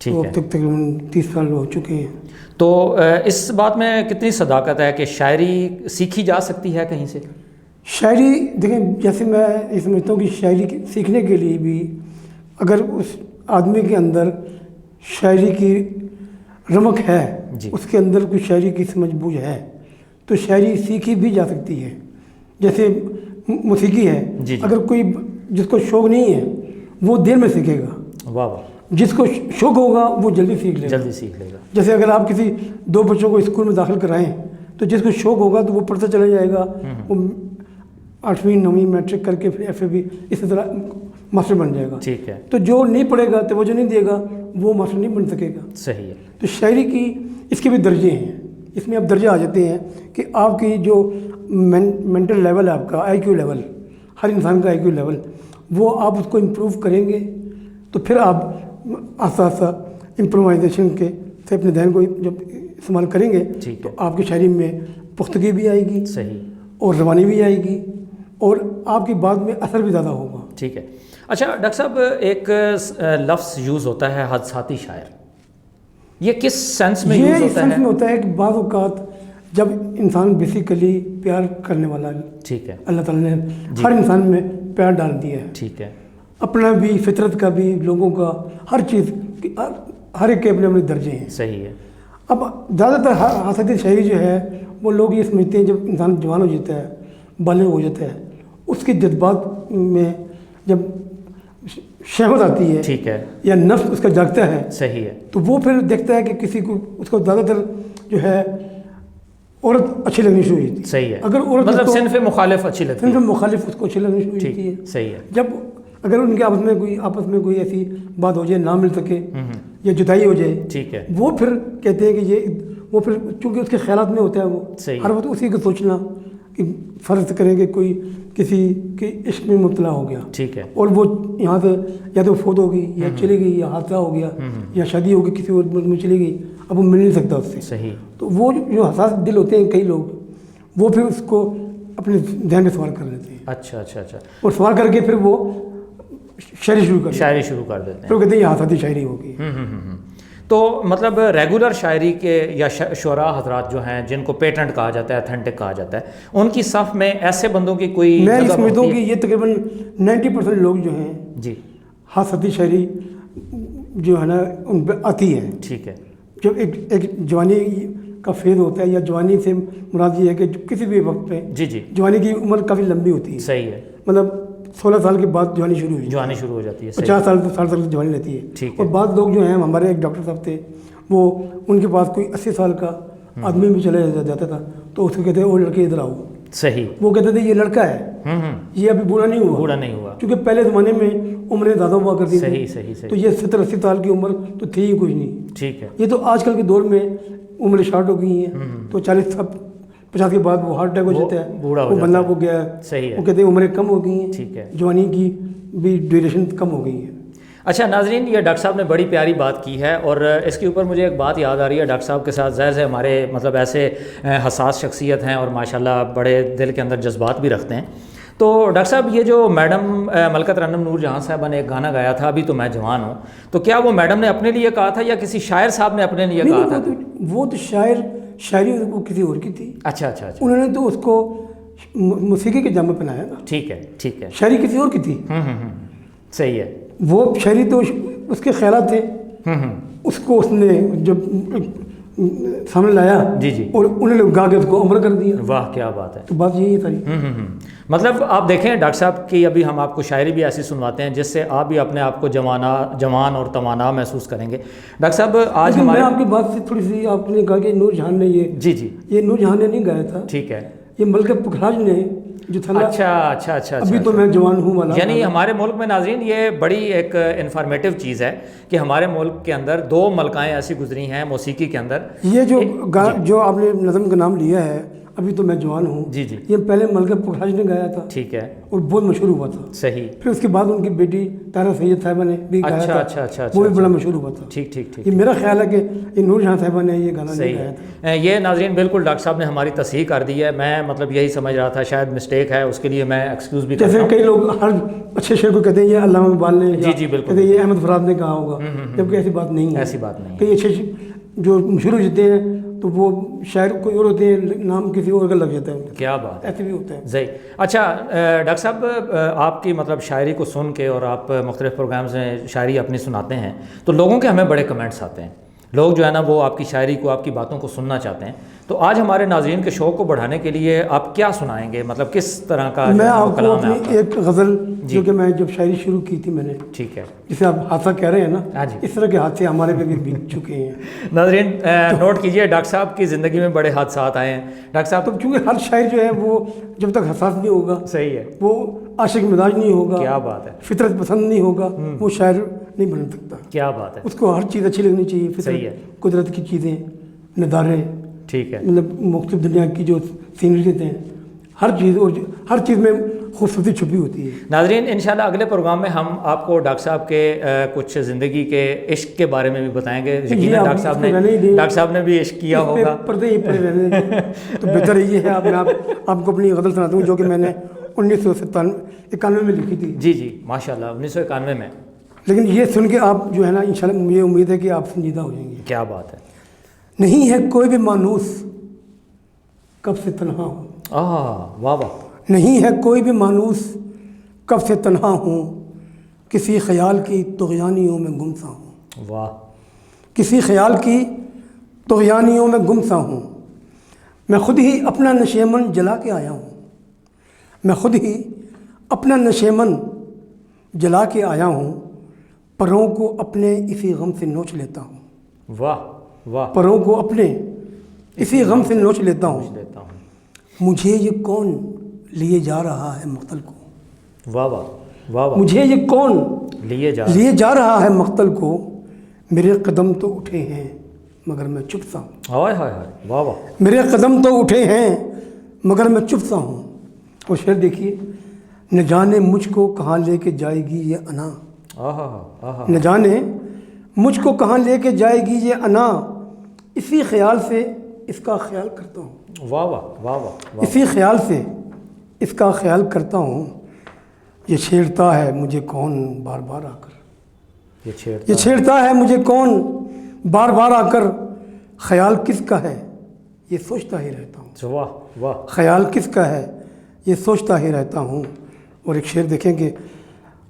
ٹھیک ہے. اب تک تقریباً 30 سال ہو چکے ہیں. تو اس بات میں کتنی صداقت ہے کہ شاعری سیکھی جا سکتی ہے کہیں سے؟ شاعری دیکھیں، جیسے میں یہ سمجھتا ہوں کہ شاعری سیکھنے کے لیے بھی اگر اس آدمی کے اندر شاعری کی رمق ہے، اس کے اندر کوئی شاعری کی سمجھ بوجھ ہے، تو شاعری سیکھی بھی جا سکتی ہے. جیسے موسیقی ہے، اگر کوئی جس کو شوق نہیں ہے وہ دیر میں سیکھے گا. واہ واہ. جس کو شوق ہوگا وہ جلدی سیکھ لے گا. جیسے اگر آپ کسی 2 بچوں کو اسکول میں داخل کرائیں تو جس کو شوق ہوگا تو وہ پڑھتا چلا جائے گا، وہ 8ویں 9ویں میٹرک کر کے پھر FA بھی اسی طرح ماسٹر بن جائے گا. ٹھیک ہے. تو جو نہیں پڑھے گا، توجہ نہیں دے گا، وہ ماسٹر نہیں بن سکے گا. صحیح ہے. تو شاعری کی اس کے بھی درجے ہیں. اس میں اب درجے آ جاتے ہیں کہ آپ کی جو مینٹل لیول ہے، آپ کا IQ لیول، ہر انسان کا IQ لیول، وہ آپ اس کو امپروو کریں گے تو پھر آپ آہستہ آہستہ امپرووائزیشن کے سے اپنے ذہن کو جب استعمال کریں گے تو آپ کی شاعری میں پختگی بھی آئے گی. صحیح. اور روانی بھی آئے گی اور آپ کی بات میں اثر بھی زیادہ ہوگا. ٹھیک ہے. اچھا ڈاکٹر صاحب، ایک لفظ یوز ہوتا ہے حادثاتی شاعر، یہ کس سینس میں یوز ہوتا ہے؟ یہ سینس میں ہوتا ہے کہ بعض اوقات جب انسان بیسیکلی پیار کرنے والا، ٹھیک ہے، اللہ تعالیٰ نے ہر انسان میں پیار ڈال دیا ہے. ٹھیک ہے. اپنا بھی، فطرت کا بھی، لوگوں کا، ہر چیز، ہر ایک کے اپنے اپنے درجے ہیں. صحیح ہے. اب زیادہ تر حادثاتی شاعری جو ہے وہ لوگ یہ سمجھتے ہیں جب انسان جوان ہو جاتا ہے، بالغ ہو جاتا ہے، اس کے جذبات میں جب شہوت آتی ہے، ٹھیک ہے، یا نفس اس کا جاگتا ہے، صحیح ہے، تو وہ پھر دیکھتا ہے کہ کسی کو، اس کو زیادہ تر جو ہے عورت اچھی لگنی شروع ہوتی ہے. صحیح ہے. اگر عورت مطلب صنف مخالف اچھی لگتی ہے، صنف مخالف اس کو اچھی لگنی شروع ہوتی ہے. صحیح ہے. جب اگر ان کے آپس میں کوئی ایسی بات ہو جائے، نہ مل سکے یا جدائی ہو جائے، ٹھیک ہے، وہ پھر کہتے ہیں کہ وہ پھر چونکہ اس کے خیالات میں ہوتا ہے، وہ ہر وقت اسی کو سوچنا کہ فرض کریں کہ کوئی کسی کے عشق میں مبتلا ہو گیا، ٹھیک ہے، اور وہ یہاں سے یا تو فوت ہو گئی، یا چلی گئی، یا حادثہ ہو گیا، یا شادی ہو گئی کسی اور ملک میں چلی گئی، اب وہ مل نہیں سکتا اس سے. صحیح. تو وہ جو حساس دل ہوتے ہیں کئی لوگ، وہ پھر اس کو اپنے ذہن میں سوال کر لیتے ہیں. اچھا. اور سوال کر کے پھر وہ شاعری شروع کر دیتے ہیں. پھر کہتے ہیں یہ حادثاتی شاعری ہوگی. تو مطلب ریگولر شاعری کے یا شعراء حضرات جو ہیں جن کو پیٹنٹ کہا جاتا ہے، اتھینٹک کہا جاتا ہے، ان کی صف میں ایسے بندوں کی کوئی، میں یہ سمجھتا ہوں کہ یہ تقریباً 90% لوگ جو ہیں جی حادثاتی شاعری جو ہے نا ان پہ آتی ہے. ٹھیک ہے. جب ایک جوانی کا فیض ہوتا ہے، یا جوانی سے مراد یہ ہے کہ کسی بھی وقت پہ، جی جوانی کی عمر کافی لمبی ہوتی ہے. صحیح ہے. مطلب 16 سال کے بعد جوانی شروع ہو جاتی ہے. 50 سال تک جوانی رہتی ہے. اور بعض لوگ جو ہیں، ہمارے ایک ڈاکٹر صاحب تھے، وہ ان کے پاس کوئی 80 سال کا آدمی بھی چلا جاتا تھا تو اس کو کہتے ہیں وہ لڑکے ادھر آؤ. صحیح. وہ کہتے تھے یہ لڑکا ہے، یہ ابھی بوڑھا نہیں ہوا، کیونکہ پہلے زمانے میں عمریں زیادہ ہوا کرتی تھی. صحیح. تو یہ 70-80 سال کی عمر تو تھی ہی کچھ نہیں. ٹھیک ہے. یہ تو آج کل کے دور میں عمریں شارٹ ہو گئی ہیں، تو 40-50 کے بعد وہ ہارٹ اٹیک ہو جاتا ہے، وہ بندہ ہو گیا ہے. صحیح ہے. وہ کہتے ہیں عمریں کم ہو گئی ہیں. ٹھیک ہے. جوانی کی بھی ڈیوریشن کم ہو گئی ہے. اچھا ناظرین، یہ ڈاکٹر صاحب نے بڑی پیاری بات کی ہے، اور اس کے اوپر مجھے ایک بات یاد آ رہی ہے. ڈاکٹر صاحب کے ساتھ ظاہر سے ہمارے مطلب ایسے حساس شخصیت ہیں اور ماشاءاللہ بڑے دل کے اندر جذبات بھی رکھتے ہیں. تو ڈاکٹر صاحب، یہ جو میڈم ملکہ ترنم نور جہاں صاحبہ نے ایک گانا گایا تھا، ابھی تو میں جوان ہوں، تو کیا وہ میڈم نے اپنے لیے کہا تھا یا کسی شاعر صاحب نے اپنے لیے کہا تھا؟ وہ تو شاعری وہ کسی اور کی تھی. اچھا. انہوں نے تو اس کو موسیقی کے جامع پہنایا نا. ٹھیک ہے. شاعری کسی اور کی تھی. صحیح ہے. وہ شاعری تو اس کے خیالات تھے، اس کو اس نے جب سامنے لایا، جی، اور انہوں نے گا کے اس کو عمر کر دیا. واہ کیا بات ہے. تو بات یہی تھی. مطلب آپ دیکھیں ڈاکٹر صاحب کی ابھی ہم آپ کو شاعری بھی ایسی سنواتے ہیں جس سے آپ بھی اپنے آپ کو جوان اور توانا محسوس کریں گے. ڈاکٹر صاحب آج میں آپ کی بات سے تھوڑی سی، آپ نے کہا کہ نور جہاں نے یہ یہ نور جہاں نے نہیں گایا تھا. ٹھیک ہے. یہ ملکہ پکھراج نے جو تھا. اچھا. ابھی تو میں جوان ہوں والا. یعنی ہمارے ملک میں ناظرین یہ بڑی ایک انفارمیٹیو چیز ہے کہ ہمارے ملک کے اندر 2 ملکائیں ایسی گزری ہیں موسیقی کے اندر. یہ جو آپ نے نظم کا نام لیا ہے، ابھی تو میں جوان ہوں، جی یہ پہلے ملکہ پکھراج نے گایا تھا. ٹھیک ہے. اور بہت مشہور ہوا تھا. صحیح. پھر اس کے بعد ان کی بیٹی طاہرہ سید صاحبہ نے بھی گایا تھا. اچھا. وہ بھی بڑا مشہور ہوا تھا. ٹھیک. یہ میرا خیال ہے کہ یہ نور جہاں صاحبہ نے یہ گانا نہیں گایا تھا. یہ ناظرین بالکل ڈاکٹر صاحب نے ہماری تصحیح کر دی ہے. میں مطلب یہی سمجھ رہا تھا شاید مسٹیک ہے اس کے لیے میں ایکسکیوز بھی کرتا جیسے ہوں. کئی لوگ ہر اچھے شعر کو کہتے ہیں یہ علامہ اقبال نے, جی بالکل, کہتے ہیں یہ احمد فراد نے کہا ہوگا, جبکہ ایسی بات نہیں ہے. ایسی بات نہیں. کئی اچھے جو مشہور ہوتے ہیں تو وہ شاعر کوئی اور ہوتے ہیں, نام کسی اور کا لگ جاتا ہے. کیا بات, ایسے بھی ہوتا ہے. صحیح. اچھا ڈاکٹر صاحب, آپ کی مطلب شاعری کو سن کے اور آپ مختلف پروگرامز میں شاعری اپنی سناتے ہیں تو لوگوں کے ہمیں بڑے کمنٹس آتے ہیں. لوگ جو ہے نا وہ آپ کی شاعری کو, آپ کی باتوں کو سننا چاہتے ہیں. تو آج ہمارے ناظرین کے شوق کو بڑھانے کے لیے آپ کیا سنائیں گے, مطلب کس طرح کا میں آپ کو کلام ہے اپنی ایک غزل جو کہ میں جب شاعری شروع کی تھی میں نے, ٹھیک ہے, جسے آپ حادثہ کہہ رہے ہیں نا, ہاں جی, اس طرح کے حادثے ہمارے پہ بھی بیت چکے ہیں. ناظرین نوٹ کیجئے, ڈاکٹر صاحب کی زندگی میں بڑے حادثات آئے ہیں. ڈاکٹر صاحب تو چونکہ ہر شاعر جو ہے وہ جب تک حساس نہیں ہوگا, صحیح ہے, وہ عاشق مزاج نہیں ہوگا, کیا بات ہے, فطرت پسند نہیں ہوگا, وہ شاعر نہیں بن سکتا. کیا بات ہے, اس کو ہر چیز اچھی لگنی چاہیے, صحیح ہے, قدرت کی چیزیں, نظارے, ٹھیک ہے, مطلب مختلف دنیا کی جو سینری ہوتے ہیں, ہر چیز, اور ہر چیز میں خوبصورتی چھپی ہوتی ہے. ناظرین انشاءاللہ اگلے پروگرام میں ہم آپ کو ڈاکٹر صاحب کے کچھ زندگی کے عشق کے بارے میں بھی بتائیں گے. یقیناً ڈاکٹر صاحب نے بھی عشق کیا ہوگا. پردے ہی پڑے رہنے تو بہتر یہ ہے. آپ کو اپنی غزل سناتا ہوں جو کہ میں نے 1991 میں لکھی تھی. جی ماشاءاللہ 1991 میں. لیکن یہ سن کے آپ جو ہے نا انشاءاللہ مجھے امید ہے کہ آپ سنجیدہ ہو جائیں گے. کیا بات ہے. نہیں ہے کوئی بھی مانوس کب سے تنہا ہوں. واہ واہ. نہیں ہے کوئی بھی مانوس کب سے تنہا ہوں, کسی خیال کی طغیانیوں میں گم سا ہوں. واہ. کسی خیال کی طغیانیوں میں گم سا ہوں. میں خود ہی اپنا نشیمن جلا کے آیا ہوں. میں خود ہی اپنا نشیمن جلا کے آیا ہوں. پروں کو اپنے اسی غم سے نوچ لیتا ہوں. واہ واہ. پروں کو اپنے اسی غم سے نوچ لیتا ہوں. مجھے یہ کون لیے جا رہا ہے مقتل کو. واہ واہ واہ واہ. مجھے یہ کون لیے جا رہا ہے مقتل کو. میرے قدم تو اٹھے ہیں مگر میں چپ سا ہوں. ہائے ہائے ہائے. واہ واہ. میرے قدم تو اٹھے ہیں مگر میں چپ سا ہوں. اور شعر دیکھیے, نہ جانے مجھ کو کہاں لے کے جائے گی یہ انا. نہ جانے مجھ کو کہاں لے کے جائے گی یہ انا. اسی خیال سے اس کا خیال کرتا ہوں. واہ واہ واہ واہ. اسی خیال سے اس کا خیال کرتا ہوں. یہ چھیڑتا ہے مجھے کون بار بار آ کر. یہ چھیڑتا ہے مجھے کون بار بار آ کر. خیال کس کا ہے یہ سوچتا ہی رہتا ہوں. واہ واہ. خیال کس کا ہے یہ سوچتا ہی رہتا ہوں. اور ایک شعر دیکھیں کہ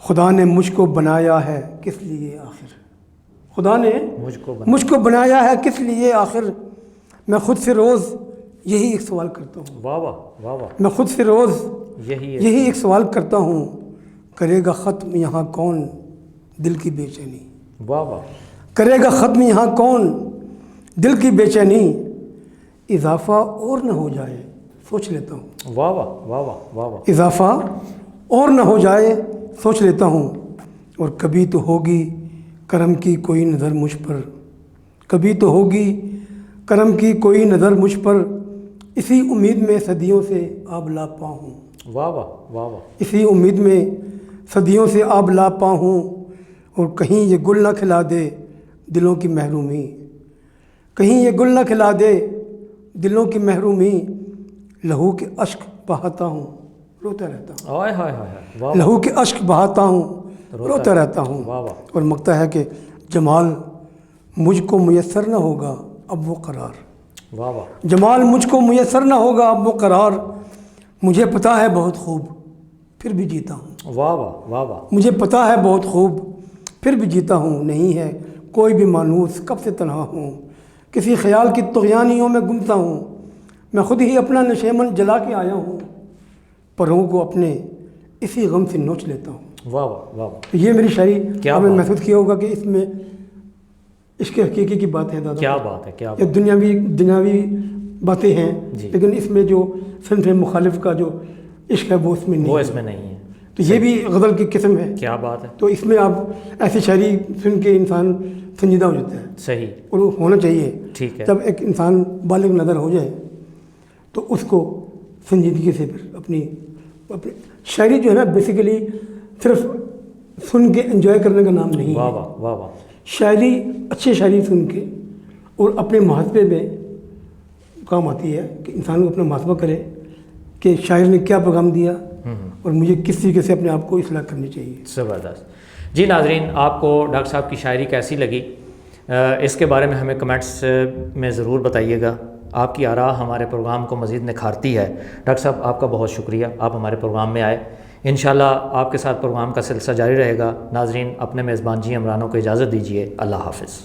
خدا نے مجھ کو بنایا ہے کس لیے آخر. خدا نے مجھ کو بنایا ہے کس لیے آخر. میں خود سے روز یہی ایک سوال کرتا ہوں. واہ واہ واہ واہ. میں خود سے روز یہی ایک سوال کرتا ہوں. کرے گا ختم یہاں کون دل کی بے چینی. واہ واہ. کرے گا ختم یہاں کون دل کی بے چینی. اضافہ اور نہ ہو جائے سوچ لیتا ہوں. واہ واہ واہ واہ واہ واہ. اضافہ اور نہ ہو جائے سوچ لیتا ہوں. اور کبھی تو ہوگی کرم کی کوئی نظر مجھ پر. کبھی تو ہوگی کرم کی کوئی نظر مجھ پر. اسی امید میں صدیوں سے آب لاپا ہوں. واہ واہ واہ واہ. اسی امید میں صدیوں سے آب لاپا ہوں. اور کہیں یہ گل نہ کھلا دے دلوں کی محرومی. کہیں یہ گل نہ کھلا دے دلوں کی محرومی. لہو کے اشک بہاتا ہوں روتا رہتا ہوں. ہائے ہائے ہائے. لہو کے اشک بہاتا ہوں روتا رہتا ہوں. اور مگتا ہے کہ جمال مجھ کو میسر نہ ہوگا اب وہ قرار. واہ واہ. جمال مجھ کو میسر نہ ہوگا اب وہ قرار. مجھے پتہ ہے بہت خوب پھر بھی جیتا ہوں. واہ واہ واہ واہ. مجھے پتہ ہے بہت خوب پھر بھی جیتا ہوں. نہیں ہے کوئی بھی مانوس کب سے تنہا ہوں. کسی خیال کی طغیانیوں میں گمتا ہوں. میں خود ہی اپنا نشیمن جلا کے آیا ہوں. پروں کو اپنے اسی غم سے نوچ لیتا ہوں. واہ واہ واہ واہ. یہ میری شاعری آپ نے محسوس کیا ہوگا کہ اس میں عشق حقیقی کی بات ہے. دادا کیا بات ہے. کیا یہ دنیاوی باتیں ہیں لیکن اس میں جو صنف مخالف کا جو عشق ہے وہ اس میں نہیں ہے. تو یہ بھی غزل کی قسم ہے. کیا بات ہے. تو اس میں آپ ایسی شاعری سن کے انسان سنجیدہ ہو جاتا ہے. صحیح. اور وہ ہونا چاہیے. ٹھیک ہے. جب ایک انسان بالغ نظر ہو جائے تو اس کو سنجیدگی سے پھر اپنی شاعری جو ہے نا بیسیکلی صرف سن کے انجوائے کرنے کا نام نہیں ہے. واہ واہ واہ واہ. شاعری اچھی شاعری سن کے اور اپنے محاسبے میں کام آتی ہے کہ انسان کو اپنا محاسبہ کرے کہ شاعر نے کیا پیغام دیا اور مجھے کس طریقے سے اپنے آپ کو اصلاح کرنی چاہیے. زبردست. جی ناظرین، آپ کو ڈاکٹر صاحب کی شاعری کیسی لگی؟ اس کے بارے میں ہمیں کمنٹس میں ضرور بتائیے گا. آپ کی آراء ہمارے پروگرام کو مزید نکھارتی ہے. ڈاکٹر صاحب آپ کا بہت شکریہ، آپ ہمارے پروگرام میں آئے. انشاءاللہ آپ کے ساتھ پروگرام کا سلسلہ جاری رہے گا. ناظرین، اپنے میزبان جی عمرانوں کو اجازت دیجیے. اللہ حافظ.